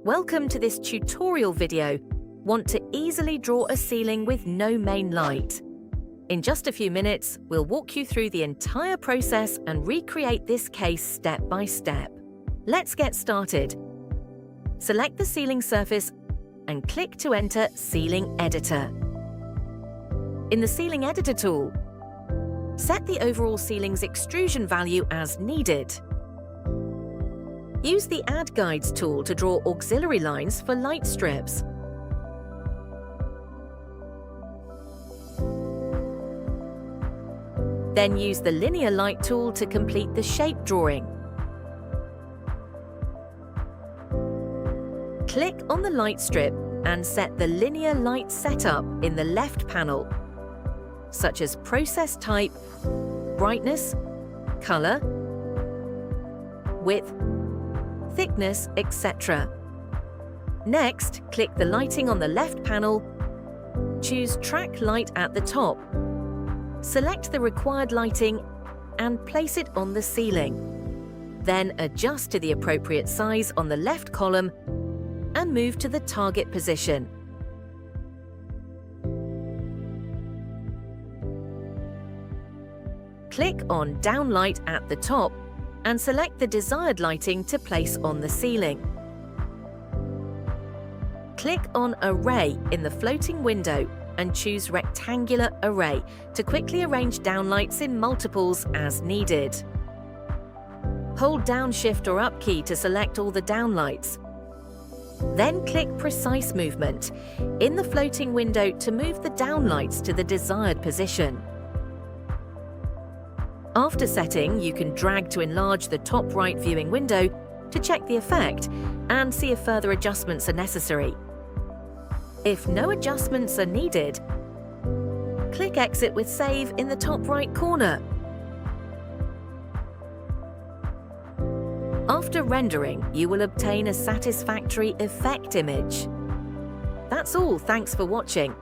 Welcome to this tutorial video. Want to easily draw a ceiling with no main light? In just a few minutes, we'll walk you through the entire process and recreate this case step by step. Let's get started. Select the ceiling surface and click to enter Ceiling Editor. In the Ceiling Editor tool, set the overall ceiling's extrusion value as needed. Use the Add Guides tool to draw auxiliary lines for light strips. Then use the Linear Light tool to complete the shape drawing. Click on the light strip and set the linear light setup in the left panel, such as process type, brightness, color, width, thickness, etc. Next, click the lighting on the left panel, choose Track Light at the top, select the required lighting and place it on the ceiling. Then adjust to the appropriate size on the left column and move to the target position. Click on Downlight at the top and select the desired lighting to place on the ceiling. Click on Array in the floating window and choose Rectangular Array to quickly arrange downlights in multiples as needed. Hold down Shift or Up key to select all the downlights. Then click Precise Movement in the floating window to move the downlights to the desired position. After setting, you can drag to enlarge the top right viewing window to check the effect and see if further adjustments are necessary. If no adjustments are needed, click Exit with Save in the top right corner. After rendering, you will obtain a satisfactory effect image. That's all, thanks for watching.